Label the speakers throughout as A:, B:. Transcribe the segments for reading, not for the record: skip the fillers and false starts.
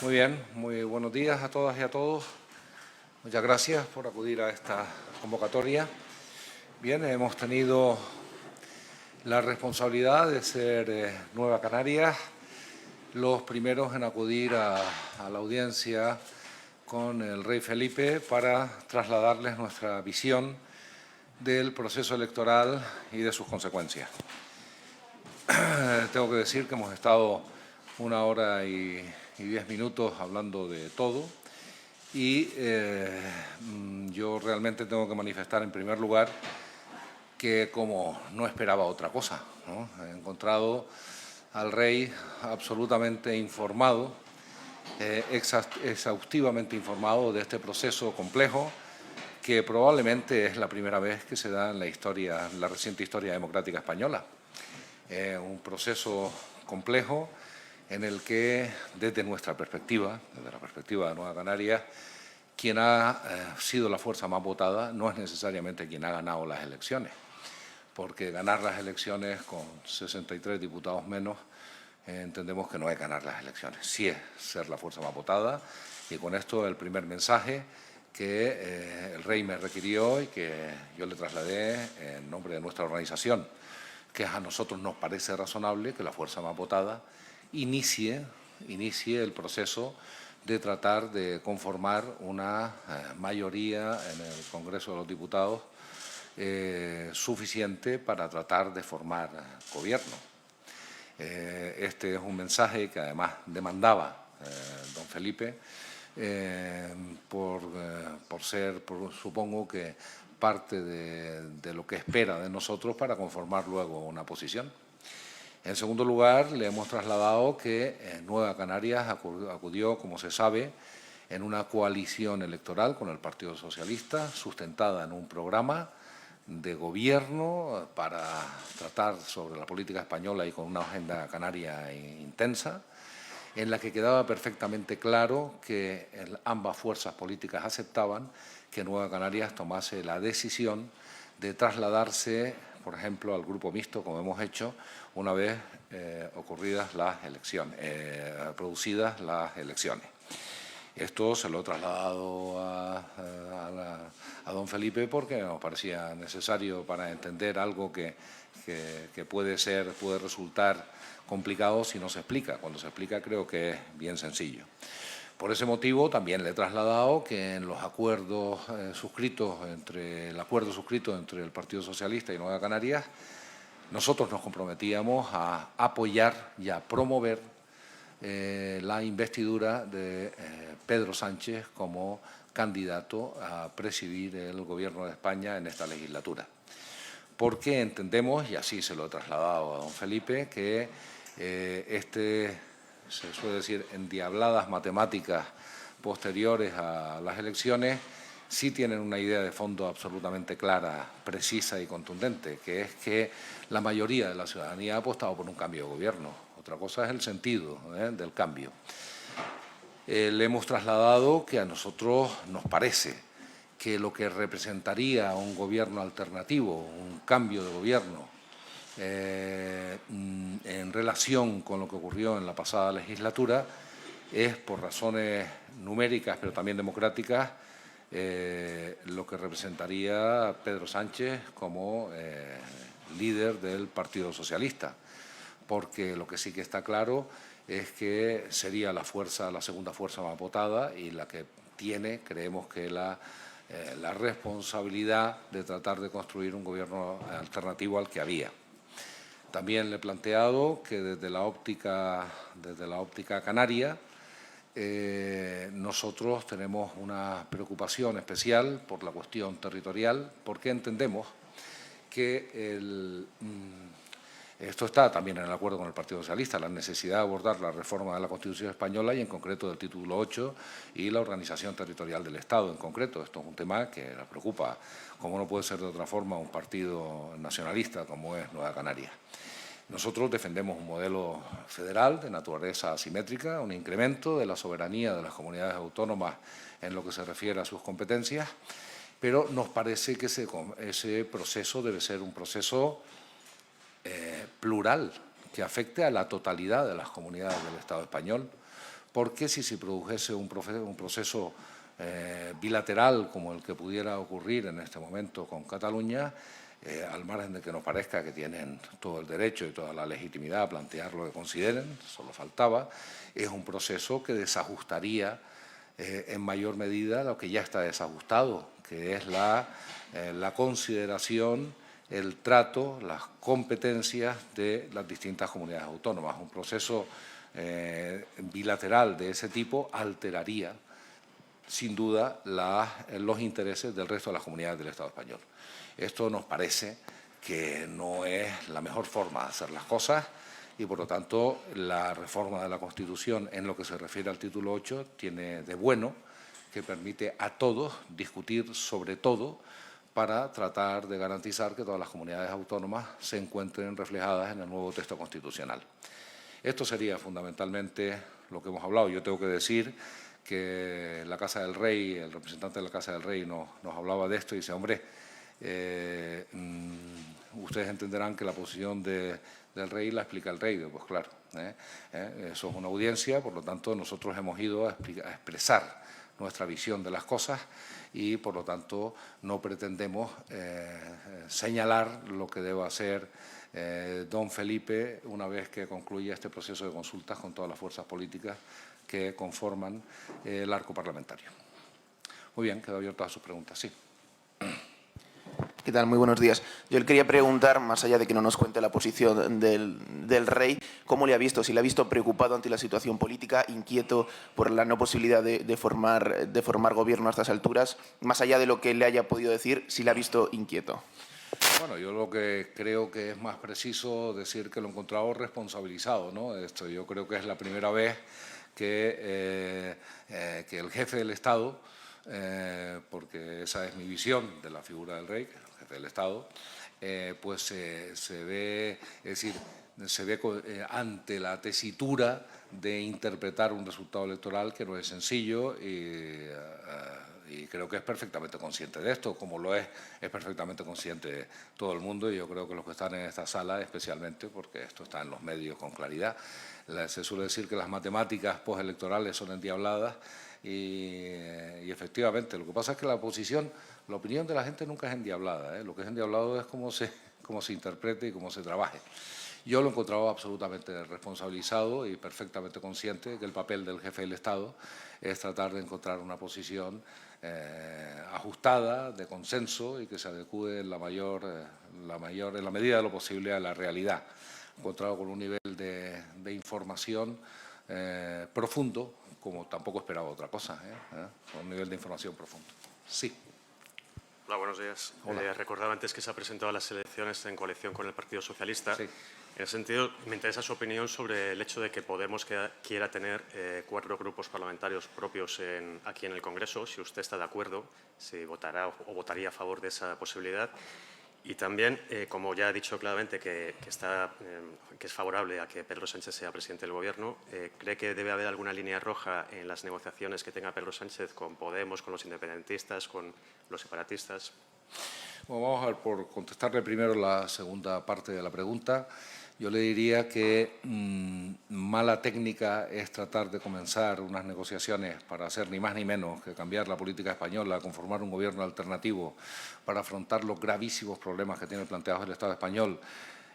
A: Muy bien, muy buenos días a todas y a todos. Muchas gracias por acudir a esta convocatoria. Bien, hemos tenido la responsabilidad de ser Nueva Canarias los primeros en acudir a la audiencia con el rey Felipe para trasladarles nuestra visión del proceso electoral y de sus consecuencias. Tengo que decir que hemos estado 1 hora y 10 minutos hablando de todo y yo realmente tengo que manifestar en primer lugar que como no esperaba otra cosa, ¿no? He encontrado al rey absolutamente informado, exhaustivamente informado de este proceso complejo que probablemente es la primera vez que se da en la reciente historia democrática española. Un proceso complejo en el que, desde nuestra perspectiva, desde la perspectiva de Nueva Canarias, quien ha sido la fuerza más votada no es necesariamente quien ha ganado las elecciones, porque ganar las elecciones con 63 diputados menos, entendemos que no es ganar las elecciones, sí es ser la fuerza más votada, y con esto el primer mensaje que el rey me requirió y que yo le trasladé en nombre de nuestra organización, que a nosotros nos parece razonable que la fuerza más votada inicie el proceso de tratar de conformar una mayoría en el Congreso de los Diputados suficiente para tratar de formar gobierno. Este es un mensaje que además demandaba don Felipe supongo que parte de lo que espera de nosotros para conformar luego una posición. En segundo lugar, le hemos trasladado que Nueva Canarias acudió, como se sabe, en una coalición electoral con el Partido Socialista, sustentada en un programa de gobierno para tratar sobre la política española y con una agenda canaria intensa, en la que quedaba perfectamente claro que ambas fuerzas políticas aceptaban que Nueva Canarias tomase la decisión de trasladarse, por ejemplo, al grupo mixto, como hemos hecho, una vez producidas las elecciones. Esto se lo he trasladado a don Felipe porque nos parecía necesario para entender algo que puede resultar complicado si no se explica. Cuando se explica creo que es bien sencillo. Por ese motivo también le he trasladado que en los acuerdos suscritos entre el Partido Socialista y Nueva Canarias, nosotros nos comprometíamos a apoyar y a promover la investidura de Pedro Sánchez como candidato a presidir el Gobierno de España en esta legislatura. Porque entendemos, y así se lo he trasladado a don Felipe, que se suele decir, endiabladas matemáticas posteriores a las elecciones, sí tienen una idea de fondo absolutamente clara, precisa y contundente, que es que la mayoría de la ciudadanía ha apostado por un cambio de gobierno. Otra cosa es el sentido del cambio. Le hemos trasladado que a nosotros nos parece que lo que representaría un gobierno alternativo, un cambio de gobierno, en relación con lo que ocurrió en la pasada legislatura, es, por razones numéricas pero también democráticas, lo que representaría Pedro Sánchez como líder del Partido Socialista, porque lo que sí que está claro es que sería la segunda fuerza más votada y la que tiene, creemos que la responsabilidad de tratar de construir un gobierno alternativo al que había. También le he planteado que desde la óptica canaria nosotros tenemos una preocupación especial por la cuestión territorial, porque entendemos que esto está también en el acuerdo con el Partido Socialista, la necesidad de abordar la reforma de la Constitución española y en concreto del título 8 y la organización territorial del Estado en concreto. Esto es un tema que nos preocupa, como no puede ser de otra forma, un partido nacionalista como es Nueva Canarias. Nosotros defendemos un modelo federal de naturaleza asimétrica, un incremento de la soberanía de las comunidades autónomas en lo que se refiere a sus competencias, pero nos parece que ese proceso debe ser un proceso plural, que afecte a la totalidad de las comunidades del Estado español, porque si se produjese un proceso bilateral como el que pudiera ocurrir en este momento con Cataluña, al margen de que nos parezca que tienen todo el derecho y toda la legitimidad a plantear lo que consideren, solo faltaba, es un proceso que desajustaría en mayor medida lo que ya está desajustado, que es la consideración, el trato, las competencias de las distintas comunidades autónomas. Un proceso bilateral de ese tipo alteraría, sin duda, los intereses del resto de las comunidades del Estado español. Esto nos parece que no es la mejor forma de hacer las cosas y, por lo tanto, la reforma de la Constitución en lo que se refiere al título 8 tiene de bueno que permite a todos discutir sobre todo para tratar de garantizar que todas las comunidades autónomas se encuentren reflejadas en el nuevo texto constitucional. Esto sería fundamentalmente lo que hemos hablado. Yo tengo que decir que la Casa del Rey, el representante de la Casa del Rey nos hablaba de esto y dice, hombre, ustedes entenderán que la posición del rey la explica el rey. Pues claro, eso es una audiencia, por lo tanto nosotros hemos ido a expresar nuestra visión de las cosas y, por lo tanto, no pretendemos señalar lo que deba hacer don Felipe una vez que concluya este proceso de consultas con todas las fuerzas políticas que conforman el arco parlamentario. Muy bien, quedo abierto a sus preguntas. Sí.
B: ¿Qué tal? Muy buenos días. Yo le quería preguntar, más allá de que no nos cuente la posición del rey, ¿cómo le ha visto? Si le ha visto preocupado ante la situación política, inquieto por la no posibilidad de formar gobierno a estas alturas, más allá de lo que le haya podido decir, si le ha visto inquieto.
A: Bueno, yo lo que creo que es más preciso decir que lo he encontrado responsabilizado, ¿no? Yo creo que es la primera vez que el jefe del Estado, porque esa es mi visión de la figura del rey, el jefe del Estado, pues se ve, es decir, se ve ante la tesitura de interpretar un resultado electoral que no es sencillo y creo que es perfectamente consciente de esto, como lo es perfectamente consciente todo el mundo y yo creo que los que están en esta sala especialmente, porque esto está en los medios con claridad. Se suele decir que las matemáticas postelectorales son endiabladas y efectivamente, lo que pasa es que la opinión de la gente nunca es endiablada, lo que es endiablado es cómo se interprete y cómo se trabaje. Yo lo he encontrado absolutamente responsabilizado y perfectamente consciente de que el papel del jefe del Estado es tratar de encontrar una posición ajustada, de consenso y que se adecue en la medida de lo posible a la realidad. He encontrado con un nivel de información profundo, como tampoco esperaba otra cosa, con un nivel de información profundo. Sí.
C: Hola, buenos días. Recordaba antes que se ha presentado a las elecciones en coalición con el Partido Socialista. Sí. En ese sentido, me interesa su opinión sobre el hecho de que Podemos quiera tener 4 grupos parlamentarios propios aquí en el Congreso. Si usted está de acuerdo, si votará o votaría a favor de esa posibilidad. Y también, como ya ha dicho claramente que es favorable a que Pedro Sánchez sea presidente del Gobierno, ¿cree que debe haber alguna línea roja en las negociaciones que tenga Pedro Sánchez con Podemos, con los independentistas, con los separatistas?
A: Bueno, vamos a ver, por contestarle primero la segunda parte de la pregunta. Yo le diría que mala técnica es tratar de comenzar unas negociaciones para hacer ni más ni menos que cambiar la política española, conformar un gobierno alternativo para afrontar los gravísimos problemas que tiene planteados el Estado español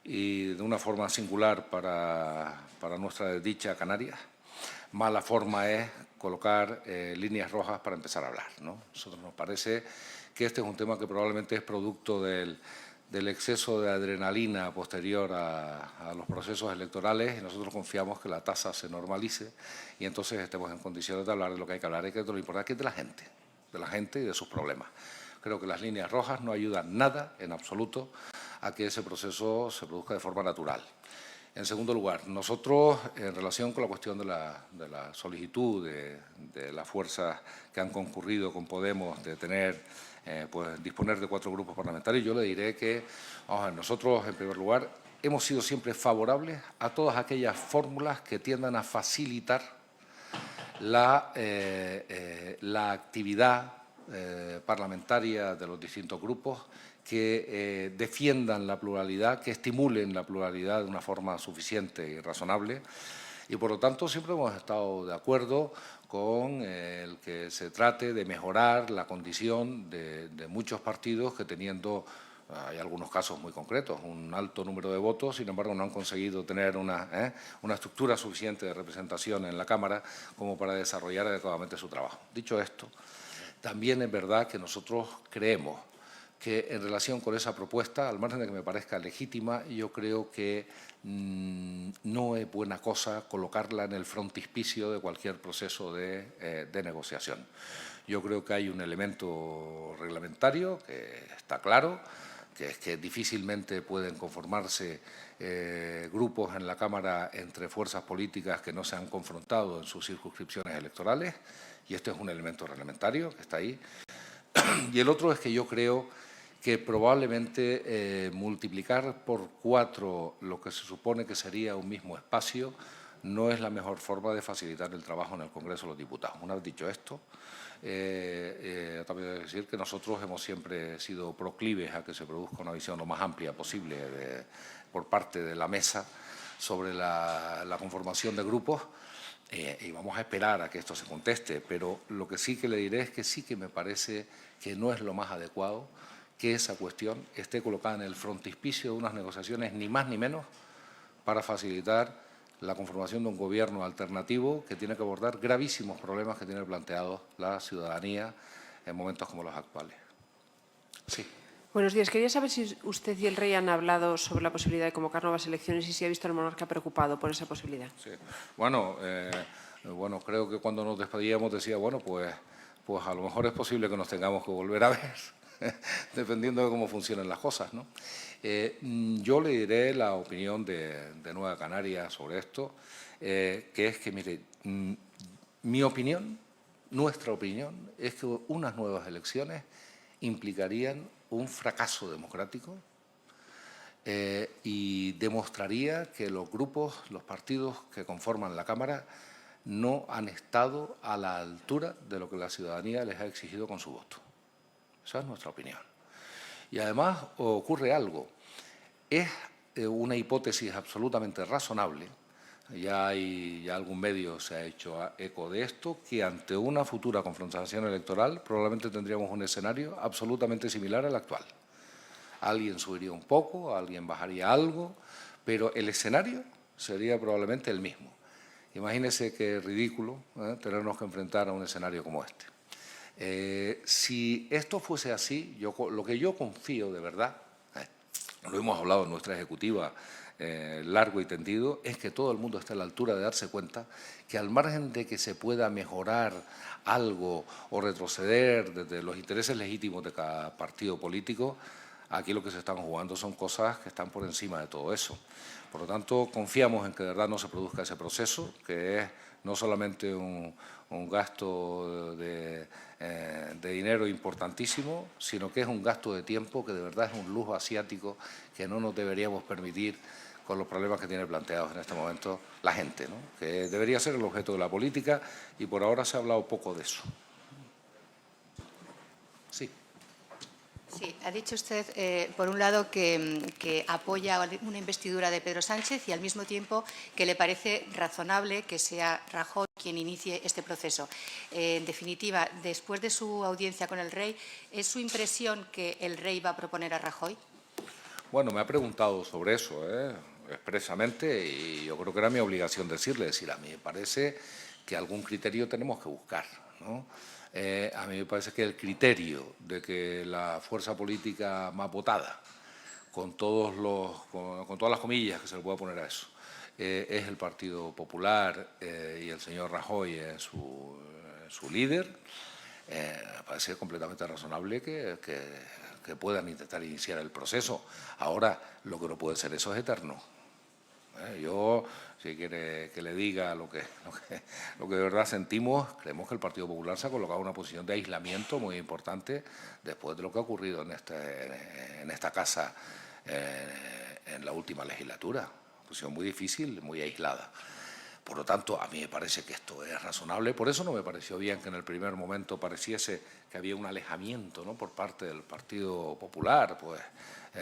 A: y de una forma singular para nuestra desdicha Canarias. Mala forma es colocar líneas rojas para empezar a hablar, ¿no? A nosotros nos parece que este es un tema que probablemente es producto del exceso de adrenalina posterior a los procesos electorales y nosotros confiamos que la tasa se normalice y entonces estemos en condiciones de hablar de lo que hay que hablar. Hay que lo importante es de la gente y de sus problemas. Creo que las líneas rojas no ayudan nada, en absoluto, a que ese proceso se produzca de forma natural. En segundo lugar, nosotros, en relación con la cuestión de la solicitud de las fuerzas que han concurrido con Podemos de disponer de 4 grupos parlamentarios, yo le diré que nosotros, en primer lugar, hemos sido siempre favorables a todas aquellas fórmulas que tiendan a facilitar la actividad parlamentaria de los distintos grupos, que defiendan la pluralidad, que estimulen la pluralidad de una forma suficiente y razonable Y por lo tanto siempre hemos estado de acuerdo con el que se trate de mejorar la condición de muchos partidos que teniendo, hay algunos casos muy concretos, un alto número de votos, sin embargo no han conseguido tener una estructura suficiente de representación en la Cámara como para desarrollar adecuadamente su trabajo. Dicho esto, también es verdad que nosotros creemos que en relación con esa propuesta, al margen de que me parezca legítima, yo creo que no es buena cosa colocarla en el frontispicio de cualquier proceso de negociación. Yo creo que hay un elemento reglamentario que está claro, que es que difícilmente pueden conformarse grupos en la Cámara entre fuerzas políticas que no se han confrontado en sus circunscripciones electorales, y este es un elemento reglamentario que está ahí. Y el otro es que yo creo que probablemente multiplicar por 4 lo que se supone que sería un mismo espacio no es la mejor forma de facilitar el trabajo en el Congreso de los Diputados. Una vez dicho esto, también hay que decir que nosotros hemos siempre sido proclives a que se produzca una visión lo más amplia posible por parte de la mesa sobre la conformación de grupos, y vamos a esperar a que esto se conteste, pero lo que sí que le diré es que sí que me parece que no es lo más adecuado que esa cuestión esté colocada en el frontispicio de unas negociaciones, ni más ni menos, para facilitar la conformación de un gobierno alternativo que tiene que abordar gravísimos problemas que tiene planteados la ciudadanía en momentos como los actuales. Sí.
D: Buenos días. Quería saber si usted y el rey han hablado sobre la posibilidad de convocar nuevas elecciones y si ha visto al monarca preocupado por esa posibilidad.
A: Sí. Bueno, creo que cuando nos despedíamos decía, bueno, pues a lo mejor es posible que nos tengamos que volver a ver, dependiendo de cómo funcionen las cosas, ¿no? Yo le diré la opinión de Nueva Canaria sobre esto, que es que, mire, mi opinión, nuestra opinión, es que unas nuevas elecciones implicarían un fracaso democrático y demostraría que los grupos, los partidos que conforman la Cámara no han estado a la altura de lo que la ciudadanía les ha exigido con su voto. Esa es nuestra opinión. Y además ocurre algo. Es una hipótesis absolutamente razonable, ya algún medio se ha hecho eco de esto, que ante una futura confrontación electoral probablemente tendríamos un escenario absolutamente similar al actual. Alguien subiría un poco, alguien bajaría algo, pero el escenario sería probablemente el mismo. Imagínese qué ridículo tenernos que enfrentar a un escenario como este. Si esto fuese así, lo que yo confío de verdad, lo hemos hablado en nuestra ejecutiva largo y tendido, es que todo el mundo esté a la altura de darse cuenta que al margen de que se pueda mejorar algo o retroceder desde los intereses legítimos de cada partido político, aquí lo que se están jugando son cosas que están por encima de todo eso. Por lo tanto, confiamos en que de verdad no se produzca ese proceso, que es no solamente un gasto de dinero importantísimo, sino que es un gasto de tiempo que de verdad es un lujo asiático que no nos deberíamos permitir con los problemas que tiene planteados en este momento la gente, ¿no? Que debería ser el objeto de la política y por ahora se ha hablado poco de eso. Sí.
E: Sí, ha dicho usted, por un lado, que apoya una investidura de Pedro Sánchez y al mismo tiempo que le parece razonable que sea Rajoy quien inicie este proceso. En definitiva, después de su audiencia con el rey, ¿es su impresión que el rey va a proponer a Rajoy?
A: Bueno, me ha preguntado sobre eso expresamente y yo creo que era mi obligación decirle, a mí me parece que algún criterio tenemos que buscar, ¿no? A mí me parece que el criterio de que la fuerza política más votada, con todas las comillas que se le pueda poner a eso, es el Partido Popular y el señor Rajoy es su líder, me parece completamente razonable que puedan intentar iniciar el proceso. Ahora, lo que no puede ser eso es eterno. Yo, si quiere que le diga lo que de verdad sentimos, creemos que el Partido Popular se ha colocado en una posición de aislamiento muy importante después de lo que ha ocurrido en esta casa en la última legislatura. Una posición muy difícil, muy aislada. Por lo tanto, a mí me parece que esto es razonable. Por eso no me pareció bien que en el primer momento pareciese que había un alejamiento, ¿no?, por parte del Partido Popular. Pues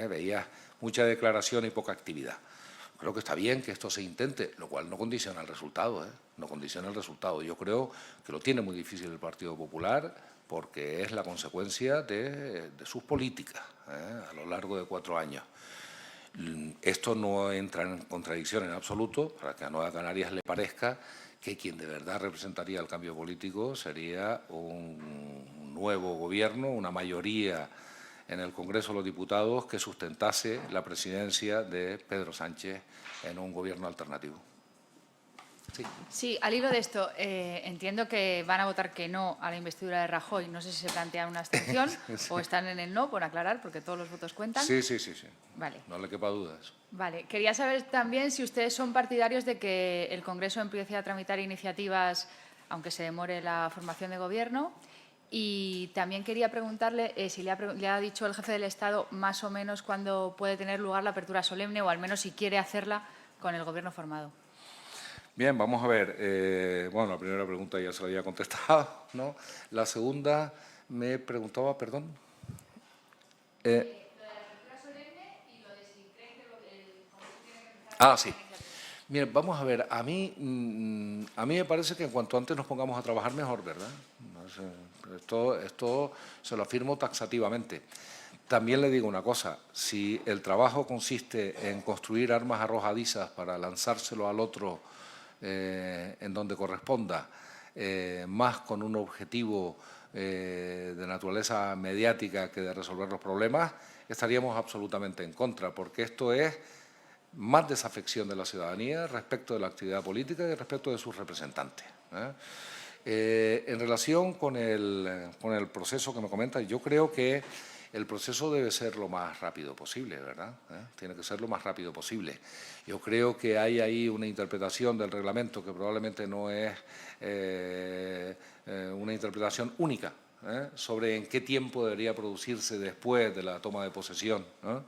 A: veía mucha declaración y poca actividad. Creo que está bien que esto se intente, lo cual no condiciona el resultado, no condiciona el resultado. Yo creo que lo tiene muy difícil el Partido Popular porque es la consecuencia de sus políticas a lo largo de 4 años. Esto no entra en contradicción en absoluto para que a Nueva Canarias le parezca que quien de verdad representaría el cambio político sería un nuevo gobierno, una mayoría en el Congreso de los Diputados que sustentase la presidencia de Pedro Sánchez en un gobierno alternativo. Sí.
F: Sí, al hilo de esto, entiendo que van a votar que no a la investidura de Rajoy. No sé si se plantea una abstención
A: Sí.
F: o están en el no, por aclarar, porque todos los votos cuentan.
A: Sí.
F: Vale.
A: No le quepa duda eso.
F: Vale. Quería saber también si ustedes son partidarios de que el Congreso empiece a tramitar iniciativas, aunque se demore la formación de gobierno. Y también quería preguntarle si le ha dicho el jefe del Estado más o menos cuándo puede tener lugar la apertura solemne o al menos si quiere hacerla con el Gobierno formado.
A: Bien, vamos a ver. Bueno, la primera pregunta ya se la había contestado, ¿no? La segunda me preguntaba, perdón. Lo de la apertura solemne y lo de si creen que el Congreso tiene que empezar. Sí. Bien, vamos a ver. A mí me parece que en cuanto antes nos pongamos a trabajar mejor, ¿verdad? Esto se lo afirmo taxativamente. También le digo una cosa, si el trabajo consiste en construir armas arrojadizas para lanzárselo al otro en donde corresponda, más con un objetivo de naturaleza mediática que de resolver los problemas, estaríamos absolutamente en contra, porque esto es más desafección de la ciudadanía respecto de la actividad política y respecto de sus representantes. En relación con el proceso que me comenta, yo creo que el proceso debe ser lo más rápido posible, ¿verdad? Tiene que ser lo más rápido posible. Yo creo que hay ahí una interpretación del reglamento que probablemente no es una interpretación única sobre en qué tiempo debería producirse después de la toma de posesión, ¿no?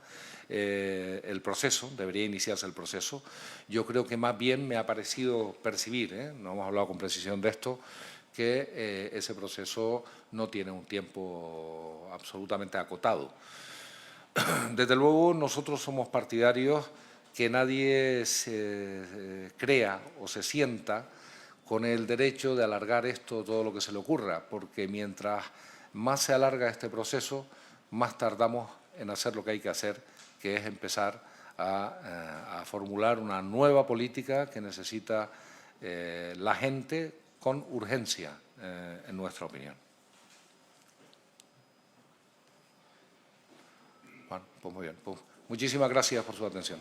A: El proceso, debería iniciarse el proceso. Yo creo que más bien me ha parecido percibir, no hemos hablado con precisión de esto, que ese proceso no tiene un tiempo absolutamente acotado. Desde luego, nosotros somos partidarios que nadie se crea o se sienta con el derecho de alargar esto todo lo que se le ocurra, porque mientras más se alarga este proceso, más tardamos en hacer lo que hay que hacer, que es empezar a formular una nueva política que necesita la gente con urgencia, en nuestra opinión. Bueno, pues muy bien. Pues muchísimas gracias por su atención.